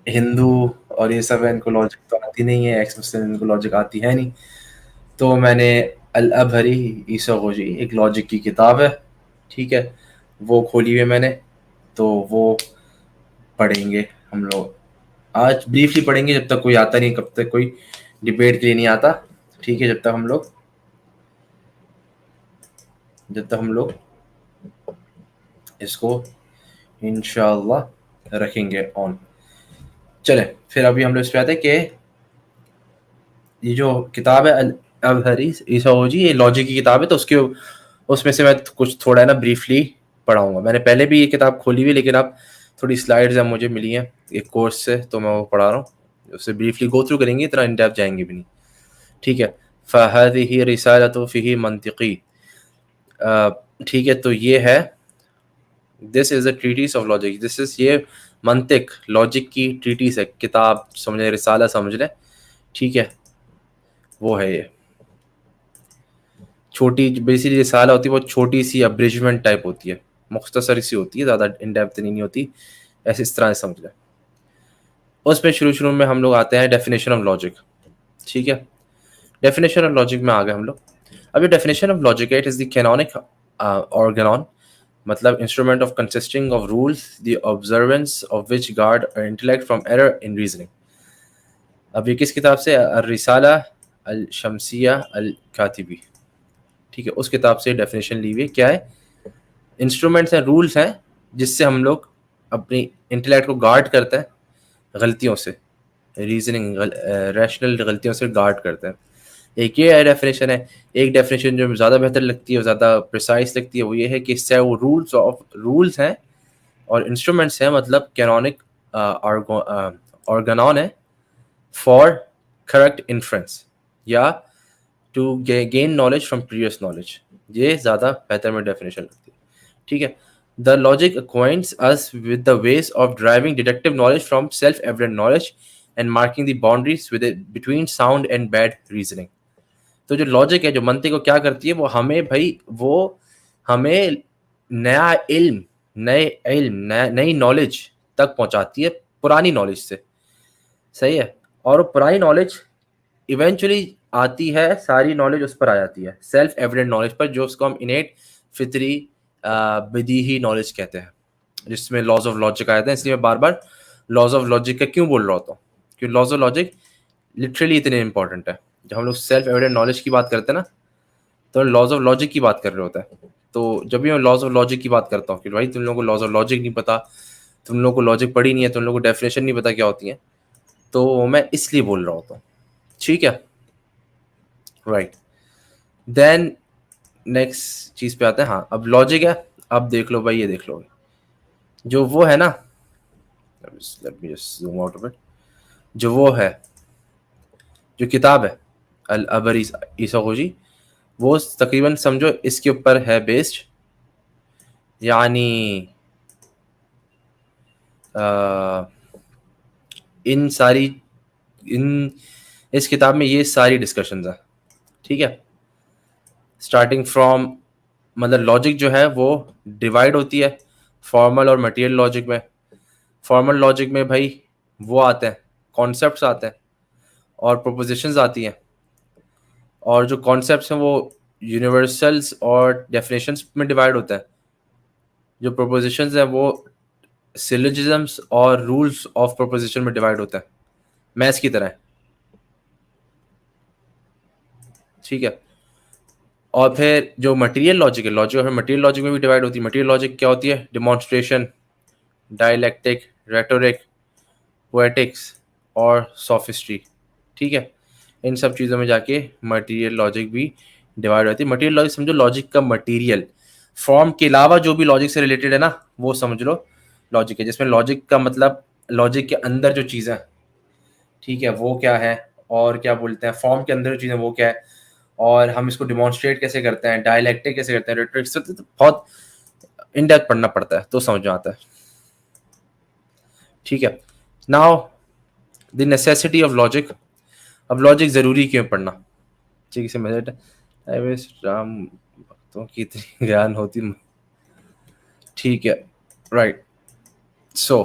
हिंदू और ये सब है, इनको लॉजिक तो आती नहीं है, एक्स मुस्लिम इनको लॉजिक आती है नहीं। तो मैंने अल अबहरी ईसागोजी एक लॉजिक की किताब है, ठीक है, वो खोली हुई है मैंने, तो वो पढ़ेंगे हम लोग। आज ब्रीफली पढ़ेंगे, जब तक कोई आता नहीं, कब तक कोई डिबेट के लिए नहीं आता, ठीक है, जब तक हम लोग इसको इंशाल्लाह रखेंगे ऑन। चले फिर अभी हम लोग इस पे आते हैं कि ये जो किताब है अल अबहरी ईसागोजी, ये लॉजिक की किताब है, तो उसके उसमें से मैं कुछ थोड़ा है ना ब्रीफली पढ़ाऊंगा। मैंने पहले भी ये किताब खोली हुई, लेकिन अब थोड़ी स्लाइड्स हैं मुझे मिली हैं एक कोर्स से, तो मैं वो पढ़ा रहा हूँ। उससे ब्रीफली गो थ्रू करेंगे, इतना इन डेप्थ जाएंगे भी नहीं, ठीक है। फ़हादिही रिसालतु फ़िही मंतिकी, ठीक है, तो ये है, this is a treatise of logic, this is ये मंतिक लॉजिक की ट्रीटीज है, किताब समझ लें, रिसाला समझ लें, ठीक है, वो है ये। छोटी बेसिकली रिसाला होती है, बहुत छोटी सी अब्रिजमेंट टाइप होती है, मुख्तसर सी होती है, ज़्यादा इन डेप्थ नहीं होती, ऐसे इस तरह से समझ लें। उसमें शुरू शुरू में हम लोग आते हैं डेफिनेशन ऑफ लॉजिक, ठीक है। डेफिनेशन ऑफ लॉजिक में आ गए हम लोग। अब ये डेफिनेशन ऑफ लॉजिक है, इट इज़ द कैनोनिक ऑर्गेनॉन, मतलब instrument of consisting of rules the observance of which guard intellect from error in reasoning. अब ये किस किताब से? रिसाला अल शमसिया अल कातिबी, ठीक है, उस किताब से डेफिनेशन ली हुई है। क्या है? इंस्ट्रूमेंट्स हैं, रूल्स हैं, जिससे हम लोग अपनी इंटेलेक्ट को गार्ड करते हैं गलतियों से, रीजनिंग रैशनल गलतियों से गार्ड करते हैं। एक ये डेफिनेशन है। एक डेफिनेशन जो ज़्यादा बेहतर लगती है और ज़्यादा प्रिसाइज लगती है, वो ये है कि इससे वो रूल्स हैं और इंस्ट्रूमेंट्स हैं, मतलब कैनोनिक ऑर्गेनॉन है फॉर करेक्ट इन्फ्रेंस या to gain knowledge from previous knowledge. ये ज़्यादा बेहतर में डेफिनेशन लगती है, ठीक है। The logic acquaints us with the ways of deriving deductive knowledge from self-evident knowledge and marking the boundaries with it between sound and bad reasoning। तो जो लॉजिक है, जो मंतिक को क्या करती है, वो हमें भाई, वो हमें नया इल्म, नई नॉलेज तक पहुंचाती है पुरानी नॉलेज से, सही है। और वो पुरानी नॉलेज इवेंचुअली आती है, सारी नॉलेज उस पर आ जाती है, सेल्फ एविडेंट नॉलेज पर, जो उसको हम इनेट फितरी बदीही नॉलेज कहते हैं, जिसमें लॉज ऑफ लॉजिक आए थे। इसलिए मैं बार बार लॉज ऑफ लॉजिक का क्यों बोल रहा होता हूँ, क्योंकि लॉज ऑफ लॉजिक लिटरली इतने इंपॉर्टेंट है। जब हम लोग सेल्फ एविडेंट नॉलेज की बात करते हैं ना, तो लॉज ऑफ लॉजिक की बात कर रहे होता है। तो जब भी मैं लॉज ऑफ लॉजिक की बात करता हूँ कि भाई तुम लोगों को लॉज ऑफ लॉजिक नहीं पता, तुम लोगों को लॉजिक पढ़ी नहीं है, तुम लोगों को डेफिनेशन नहीं पता क्या होती है, तो मैं इसलिए बोल रहा होता हूँ, ठीक है, राइट। देन नेक्स्ट चीज पे आते हैं। हाँ, अब लॉजिक है, अब देख लो भाई, ये देख लो, जो वो है ना, let me just zoom out of it, जो वो है, जो किताब है अल अबर ईसागोजी, वो तकरीबन समझो इसके ऊपर है बेस्ड, यानी आ, इन सारी इन इस किताब में ये सारी डिस्कशंस हैं, ठीक है। स्टार्टिंग फ्रॉम, मतलब लॉजिक जो है वो डिवाइड होती है फॉर्मल और मटेरियल लॉजिक में। फॉर्मल लॉजिक में भाई वो आते हैं, कॉन्सेप्ट्स आते हैं और प्रोपोजिशंस आती हैं, और जो कॉन्सेप्ट्स हैं वो यूनिवर्सल्स और डेफिनेशंस में डिवाइड होता है। जो प्रोपोजिशंस हैं वो सिलोजिज्म्स और रूल्स ऑफ प्रोपोजिशन में डिवाइड होता है, मैथ्स की तरह, ठीक है। और फिर जो मटेरियल लॉजिक है, लॉजिक और मटेरियल लॉजिक में भी डिवाइड होती है। मटेरियल लॉजिक क्या होती है? डिमॉन्स्ट्रेशन, डायलैक्टिक, रेटोरिक, पोएटिक्स और सोफिस्ट्री, ठीक है। इन सब चीज़ों में जाके मटेरियल लॉजिक भी डिवाइड होती है। मटेरियल लॉजिक समझो लॉजिक का मटेरियल, फॉर्म के अलावा जो भी लॉजिक से रिलेटेड है ना, वो समझ लो लॉजिक है, जिसमें लॉजिक का मतलब लॉजिक के अंदर जो चीज़ें, ठीक है, वो क्या है, और क्या बोलते हैं फॉर्म के अंदर जो चीज़ें वो क्या है, और हम इसको डिमॉन्स्ट्रेट कैसे करते हैं, डायलैक्टिक कैसे करते हैं, रेटोरिक, तो बहुत इन डेप्थ पढ़ना पड़ता है तो समझ में आता है, ठीक है। Now the necessity of logic. अब लॉजिक ज़रूरी क्यों पढ़ना, ठीक है, मेथड राम भक्तों की इतनी ज्ञान होती, ठीक है, राइट। सो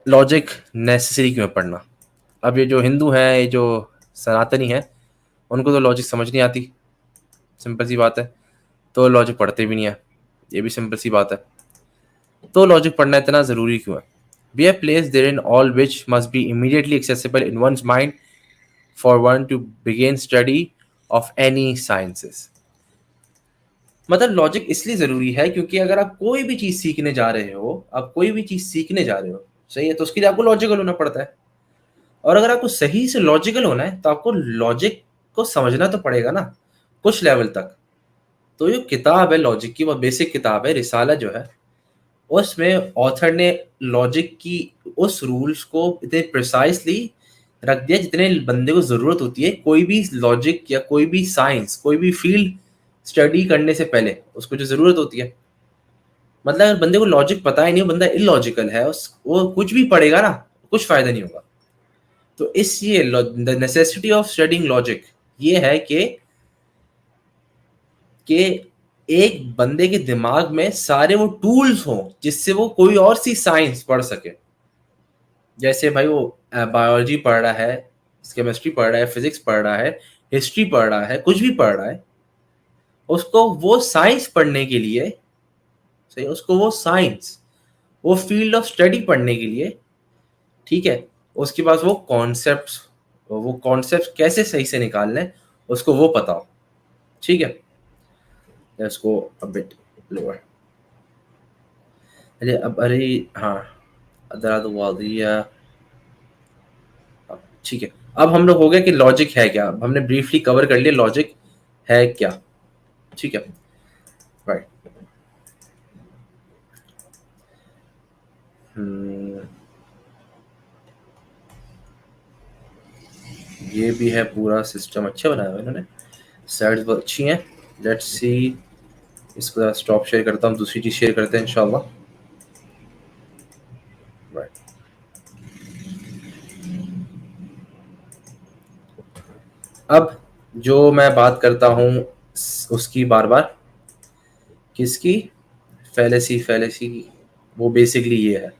लॉजिक नेसेसरी क्यों है पढ़ना? अब ये जो हिंदू हैं, ये जो सनातनी हैं, उनको तो लॉजिक समझ नहीं आती, सिंपल सी बात है, तो लॉजिक पढ़ते भी नहीं है, ये भी सिंपल सी बात है। तो लॉजिक पढ़ना इतना ज़रूरी क्यों है? Be a place there in all which must be immediately accessible in one's mind for one to begin study of any sciences. मतलब लॉजिक इसलिए ज़रूरी है क्योंकि अगर आप कोई भी चीज़ सीखने जा रहे हो, आप कोई भी चीज़ सीखने जा रहे हो, सही है, तो उसके लिए आपको लॉजिकल होना पड़ता है। और अगर आपको सही से लॉजिकल होना है तो आपको लॉजिक को समझना तो पड़ेगा ना, कुछ लेवल तक। तो ये किताब है लॉजिक की, बहुत बेसिक किताब है, रिसाला जो है, उसमें ऑथर ने लॉजिक की उस रूल्स को इतने प्रिसाइसली रख दिया जितने बंदे को ज़रूरत होती है। कोई भी लॉजिक या कोई भी साइंस, कोई भी फील्ड स्टडी करने से पहले उसको जो ज़रूरत होती है, मतलब अगर बंदे को लॉजिक पता ही नहीं, बंदा इलॉजिकल है, वो कुछ भी पढ़ेगा ना, कुछ फ़ायदा नहीं होगा। तो इसलिए the necessity of studying logic ये है कि एक बंदे के दिमाग में सारे वो टूल्स हों जिससे वो कोई और सी साइंस पढ़ सके। जैसे भाई वो बायोलॉजी पढ़ रहा है, केमिस्ट्री पढ़ रहा है, फिजिक्स पढ़ रहा है, हिस्ट्री पढ़ रहा है, कुछ भी पढ़ रहा है, उसको वो साइंस पढ़ने के लिए, सही, उसको वो साइंस, वो फील्ड ऑफ स्टडी पढ़ने के लिए, ठीक है, उसके पास वो कॉन्सेप्ट कैसे सही से निकालने हैं, उसको वो पता हो, ठीक है। Let's go a bit lower. अरे हाँ, अदरा तो वादिया, ठीक है। अब हम लोग हो गया कि लॉजिक है क्या, अब हमने ब्रीफली कवर कर लिया लॉजिक है क्या, ठीक है, राइट। ये भी है पूरा सिस्टम, अच्छा बनाया हुआ इन्होंने, साइड्स बहुत अच्छी हैं। लेट्स सी, इसको स्टॉप शेयर करता हूँ, दूसरी चीज़ शेयर करते हैं इंशाल्लाह, राइट। अब जो मैं बात करता हूँ उसकी बार बार, किसकी? फैलेसी की, वो बेसिकली ये है,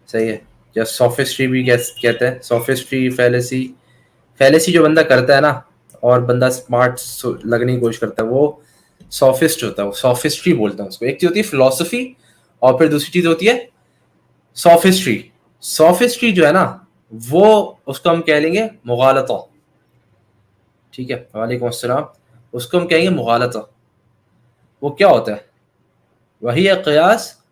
सही है, या सोफिस्ट्री भी कहते हैं, सोफिस्ट्री, फैलेसी जो बंदा करता है ना, और बंदा स्मार्ट लगने की कोशिश करता है, वो सोफिस्ट होता है, वो सोफिस्ट्री बोलते हैं उसको। एक चीज होती है फिलोसफी, और फिर दूसरी चीज होती है सोफिस्ट्री। सोफिस्ट्री जो है ना, वो उसको हम कह लेंगे मुगालता, ठीक है, वालेकुम अस्सलाम, उसको हम कहेंगे मुगालता। वो क्या होता है? वही है क़ियास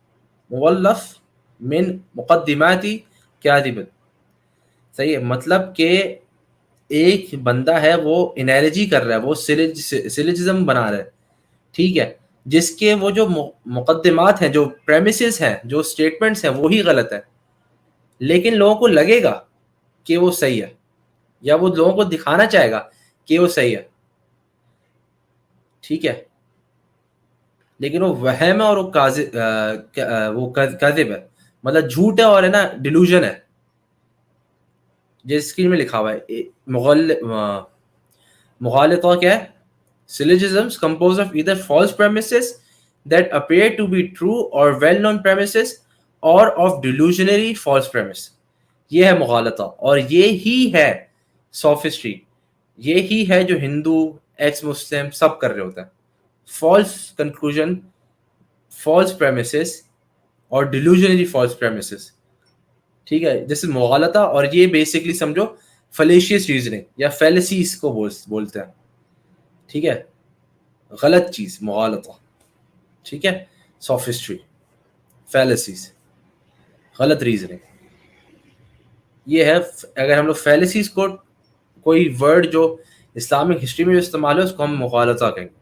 मुवल्लफ मिन मुक़द्दिमाती कादिब, सही है, मतलब कि एक बंदा है, वो एनालॉजी कर रहा है, वो सिलिजिज्म बना रहा है, ठीक है, जिसके वो जो मुकद्दिमात हैं, जो प्रेमिसेस हैं, जो स्टेटमेंट्स हैं, वो ही गलत है, लेकिन लोगों को लगेगा कि वो सही है, या वो लोगों को दिखाना चाहेगा कि वो सही है, ठीक है, लेकिन वो वहम है और वो काजिब है, मतलब झूठ है, और है ना डिल्यूजन है। जिस स्क्रीन में लिखा हुआ है मुगालता क्या है? Syllogisms composed of either false premises that appear to be true or well-known premises or of delusionary false premise. ये है मुगालता, और ये ही है सोफिस्ट्री, ये ही है जो हिंदू, एक्स मुस्लिम सब कर रहे होते हैं। फॉल्स कंक्लूजन, फॉल्स प्रेमिसेस और डिल्यूजनरी फॉल्स प्रेमिसेस, ठीक है, जैसे मुगालता, और ये बेसिकली समझो फलेशियस रीजनिंग या फैलेसीज को बोलते हैं, ठीक है, गलत चीज मुगालता, ठीक है, सोफिस्ट्री, फैलेसीज, गलत रीजनिंग, ये है। अगर हम लोग फैलेसीज को, कोई वर्ड जो इस्लामिक हिस्ट्री में जो इस्तेमाल है, उसको हम मुगालता कहेंगे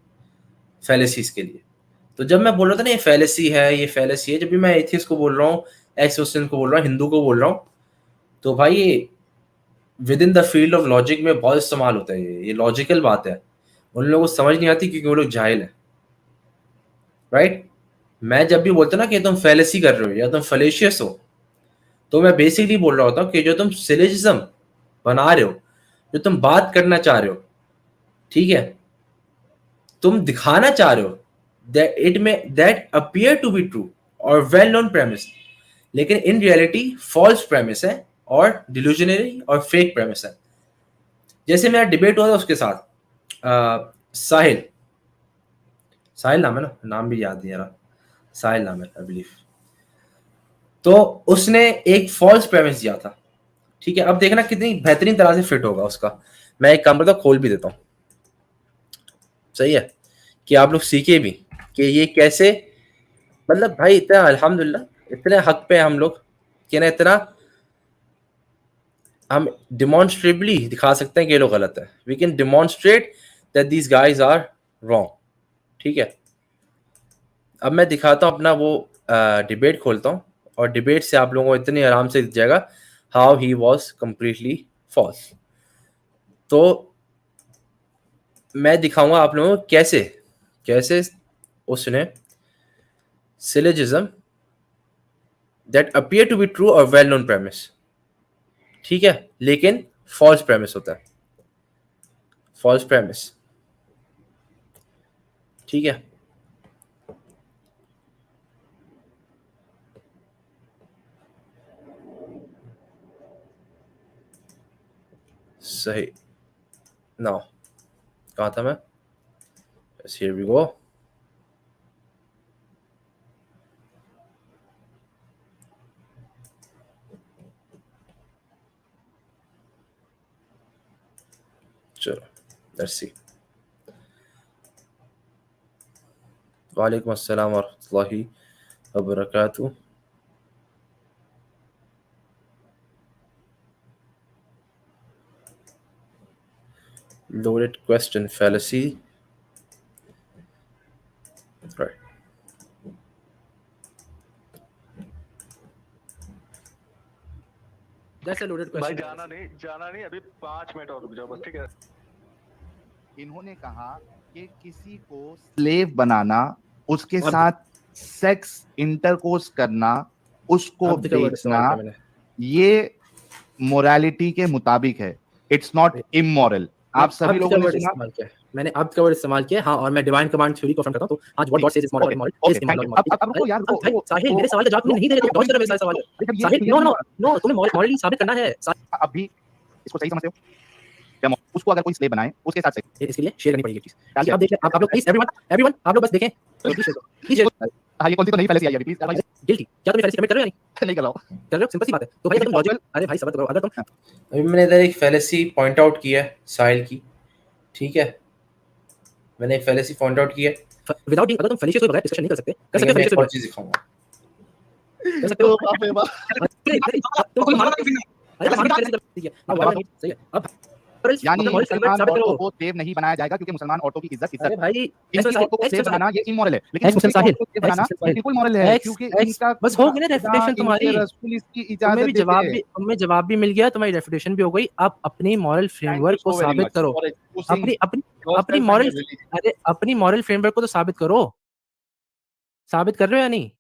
फैलेसीज के लिए। तो जब मैं बोल रहा था ना ये फैलेसी है, ये फैलेसी है, जब भी मैं एथियस्ट को बोल रहा हूँ, एक्स मुस्लिम को बोल रहा हूँ, हिंदू को बोल रहा हूँ, तो भाई ये with in the field of logic में बहुत इस्तेमाल होता है, ये लॉजिकल बात है, उन लोगों को समझ नहीं आती क्योंकि वो लोग जाहिल है, राइट। मैं जब भी बोलता ना कि तुम फैलेसी कर रहे हो या तुम फलेशियस हो, तो मैं बेसिकली बोल रहा होता हूँ कि जो तुम सिलिजिज्म बना रहे हो, जो तुम बात करना चाह रहे हो, ठीक है, तुम दिखाना चाह रहे हो दैट इट में that appear to be true और वेल नोन प्रेमिस, लेकिन इन रियलिटी फॉल्स प्रेमिस है और डिल्यूजनरी और फेक प्रेमिस है। जैसे मेरा डिबेट हुआ था उसके साथ साहिल साहिल नाम है ना, नाम भी याद नहीं आ रहा, साहिल नाम है आई बिलीव। तो उसने एक फॉल्स प्रेमिस दिया था, ठीक है। अब देखना कितनी बेहतरीन तरह से फिट होगा उसका। मैं एक काम करता हूँ, खोल भी देता हूँ, सही है, कि आप लोग सीखे भी कि ये कैसे, मतलब भाई इतना अल्हम्दुलिल्लाह इतने हक पे हम लोग कि ना इतना हम डिमॉन्स्ट्रेबली दिखा सकते हैं कि ये लोग गलत है। We can demonstrate that these guys are wrong, ठीक है। अब मैं दिखाता हूँ अपना वो डिबेट खोलता हूँ और डिबेट से आप लोगों को इतनी आराम से दिख जाएगा how he was completely false. तो मैं दिखाऊंगा आप लोगों को कैसे कैसे उसने syllogism that appear to be true और वेल नोन प्रेमिस, ठीक है, लेकिन फॉल्स प्रेमिस होता है, फॉल्स प्रेमिस, ठीक है। सही, नाउ कहा था मैं, हियर वी गो। चलो लेट्स सी। वालेकुम अस्सलाम वरहमतुल्लाहि वबरकातुहू। Loaded question fallacy, right? That's a loaded भाई question. जाना नहीं अभी 5 मिनट और रुक जाओ बस, ठीक है। इन्होंने कहा कि किसी को स्लेव बनाना, उसके अब- साथ सेक्स इंटरकोर्स करना, उसको अब का वर्ड इस्तेमाल बेचना, किया मैंने। ये मोरालिटी के मुताबिक है। It's not immoral. आप सभी लोगों ने वर्ड सुना। इस्तेमाल किया है मैंने, अब का वर्ड इस्तेमाल किया है, हाँ। और मैं डिवाइन कमांड थ्योरी को कंफर्म करता हूं। तो आज what God says is moral, moral Okay, is thank immoral, you. Moral. अब रुको यार, रुको, भाई साहिल मेरे सवाल का जवाब तुमने नहीं दे रहे, तुम डॉज कर रहे हो मेरे सवाल का। जब ये साहिल clear नो नहीं नो हुआ, नो, तुम्हें मॉरली साबित करना है। अब भी इसको सही समझते हो? क्या उसको अगर कोई स्लेव बनाए उसके साथ sex- इसके लिए शेयर करनी पड़ेगी ये चीज, ठीक है। आप देख, आप लोग प्लीज, एवरीवन आप लोग बस देखें, प्लीज शेयर। हाँ, ये कौन सी तो नहीं फैलेसी आई अभी प्लीज गिल्टी, क्या तुम फैलेसी कमिट कर रहे हो या नहीं कर रहा हूँ। नहीं कर रहे हो? सिंपल सी बात है। तो भाई अगर तुम लॉजिक, अरे भाई सब्र करो, अगर तुम, हाँ। अभी मैंने इधर एक फैलेसी पॉइंट आउट किया है साहिल की, ठीक है। मैंने एक फैलेसी पॉइंट आउट किया है। विदाउट अगर तुम फेलिशियस के बगैर डिस्कशन नहीं कर सकते, कर सकते हो मैं एक फेलिशियस और के चीज दिखाऊंगा। कर सकते हो। तुम कोई मानो अरे मानो ठीक है ना, वाला सही है। अब यानी मतलब मॉरल मुसलमान साबित औरतों करो। को सेव नहीं बनाया जाएगा क्योंकि मुसलमान औरतों की इज्जत अरे भाई इनकी औरतों को सेव बनाना ये इमोरल है, लेकिन मुस्लिम दूसरी साहिल, औरतों को सेव बनाना ये बिल्कुल मॉरल है क्योंकि इनका बस हो गई ना रेपुटेशन तुम्हारी, इनके रसूल इसकी तुम्हें इजाजत भी देते जवाब हैं। भी, तुम्हें जवाब भी मिल गया, तुम्हारी रेपुटेशन भी हो गई। आप अपनी मॉरल फ्रेमवर्क को साबित करो, अपनी अपनी अपनी मॉरल, अरे अपनी मॉरल फ्रेमवर्क को तो साबित करो। साबित कर रहे हो या नहीं?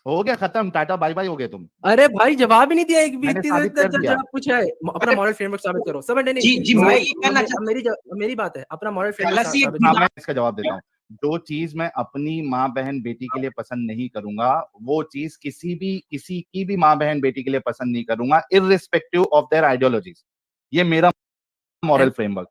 हो गया खत्म, टाटा बाय बाय हो गए तुम। अरे भाई जवाब ही नहीं दिया, एक भी मैंने इतनी साबित देर कर तक दिया। जवाब पूछा है, अपना मॉरल फ्रेमवर्क साबित करो। सब नहीं जी जी मैं ये कहना मेरी बात है, अपना मॉरल फ्रेमवर्क फैलेसी साबित हाँ, करो। मैं इसका जवाब देता हूँ। जो चीज मैं अपनी माँ बहन बेटी के लिए पसंद नहीं करूंगा, वो चीज किसी की भी माँ बहन बेटी के लिए पसंद नहीं करूंगा, इररिस्पेक्टिव ऑफ देयर आइडियोलॉजीज। ये मेरा मॉरल फ्रेमवर्क।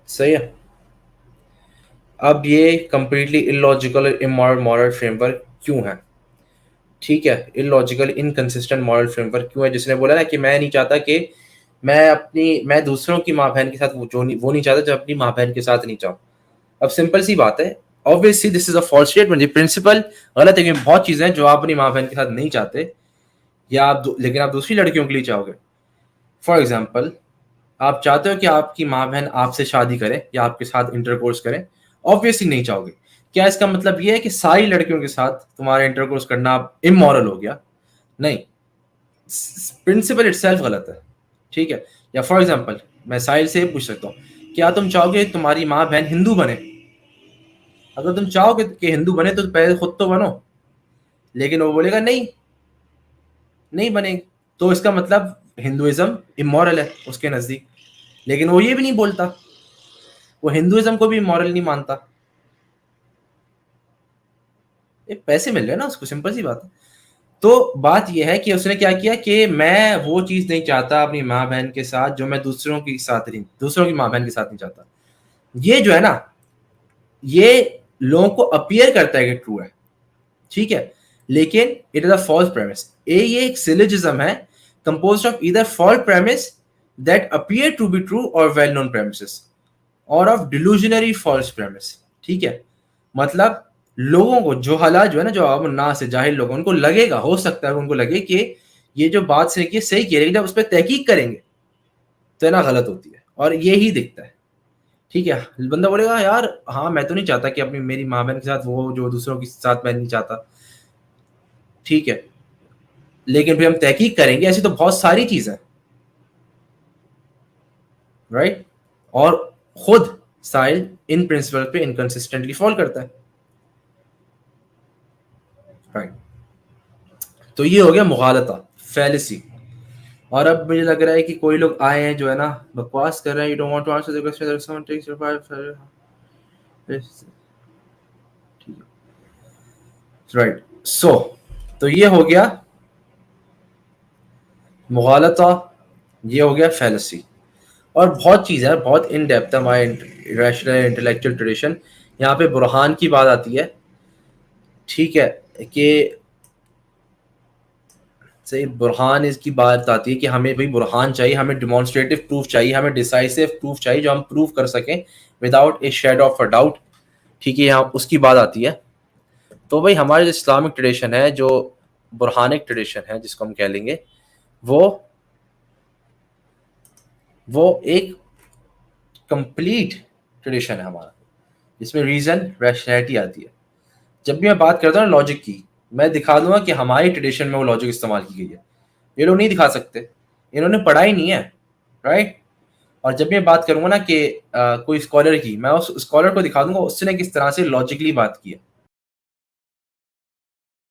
सही है। अब ये कंप्लीटली इलॉजिकल और इमोरल मॉरल फ्रेमवर्क क्यों है, ठीक है। इलॉजिकल इनकंसिस्टेंट मॉरल फ्रेमवर्क क्यों है? जिसने बोला ना कि मैं नहीं चाहता कि मैं दूसरों की माँ बहन के साथ वो नहीं चाहता जो अपनी माँ बहन के साथ नहीं चाहूँ। अब सिंपल सी बात है, obviously this is a false statement. ये प्रिंसिपल गलत है कि बहुत चीजें हैं जो आप अपनी माँ बहन के साथ नहीं चाहते, या लेकिन आप दूसरी लड़कियों के लिए चाहोगे। फॉर एग्जाम्पल, आप चाहते हो कि आपकी माँ बहन आपसे शादी करे या आपके साथ इंटरकोर्स करें, ऑब्वियसली नहीं चाहोगे। क्या इसका मतलब ये है कि सारी लड़कियों के साथ तुम्हारा इंटरकोर्स करना इमोरल हो गया? नहीं, प्रिंसिपल इटसेल्फ गलत है, ठीक है। या फॉर एग्जांपल मैं साहिल से पूछ सकता हूँ, क्या तुम चाहोगे तुम्हारी माँ बहन हिंदू बने? अगर तुम चाहोगे कि हिंदू बने तो पहले खुद तो बनो, लेकिन वो बोलेगा नहीं, नहीं बनेगी। तो इसका मतलब हिंदुइज्म इमोरल है उसके नजदीक, लेकिन वो ये भी नहीं बोलता, वो हिंदुइज्म को भी इमोरल नहीं मानता। ये पैसे मिल रहे हैं ना उसको, सिंपल सी बात है। तो बात यह है कि उसने क्या किया कि मैं वो चीज नहीं चाहता अपनी माँ बहन के साथ जो मैं दूसरों के साथ नहीं, दूसरों की माँ बहन के साथ नहीं चाहता। ये जो है ना, ये लोगों को अपीयर करता है कि ट्रू है, ठीक है, लेकिन it is a false premise. ये एक सिलोजिज्म है composed of either false premise that appear to be true और वेल नोन प्रेमिसेस, और ऑफ डिल्यूजनरी फॉल्स प्रेमिस, ठीक है। मतलब लोगों को, जो हालात जो है ना, जो आम ना से जाहिल लोगों, उनको लगेगा, हो सकता है उनको लगे कि ये जो बात सही की सही की, लेकिन जब उस पर तहकीक करेंगे तो है ना गलत होती है, और ये ही दिखता है, ठीक है। बंदा बोलेगा यार हाँ मैं तो नहीं चाहता कि अपनी मेरी माँ बहन के साथ वो जो दूसरों के साथ मैं नहीं चाहता, ठीक है, लेकिन फिर हम तहकीक करेंगे, ऐसी तो बहुत सारी चीजें, राइट। और खुद साहिल इन प्रिंसिपल पे इनकंसिस्टेंटली फॉल करता है, राइट। तो ये हो गया मुगालता, फैलेसी। और अब मुझे लग रहा है कि कोई लोग आए हैं जो है ना बकवास कर रहे हैं, you don't want to answer the question, someone takes your five, right. So तो ये हो गया मुगालता, ये हो गया फैलेसी, और बहुत चीज़ है, बहुत इन डेप्थ है हमारे रैशनल इंटेलेक्चुअल ट्रेडिशन। यहाँ पे बुरहान की बात आती है, ठीक है, कि सही बुरहान इसकी बात आती है कि हमें भाई बुरहान चाहिए, हमें डिमॉन्स्ट्रेटिव प्रूफ चाहिए, हमें डिसाइसिव प्रूफ चाहिए जो हम प्रूव कर सकें without a shade of a doubt, ठीक है, यहाँ उसकी बात आती है। तो भाई हमारे जो इस्लामिक ट्रेडिशन है, जो बुरहानिक ट्रेडिशन है जिसको हम कह लेंगे, वो एक कंप्लीट ट्रेडिशन है हमारा, जिसमें रीजन रैशनैलिटी आती है। जब भी मैं बात करता हूँ ना लॉजिक की, मैं दिखा दूंगा कि हमारी ट्रेडिशन में वो लॉजिक इस्तेमाल की गई है, ये लोग नहीं दिखा सकते, इन्होंने पढ़ा ही नहीं है, राइट। और जब मैं बात करूंगा ना कि कोई स्कॉलर की, मैं उस स्कॉलर को दिखा दूंगा उसने किस तरह से लॉजिकली बात की है,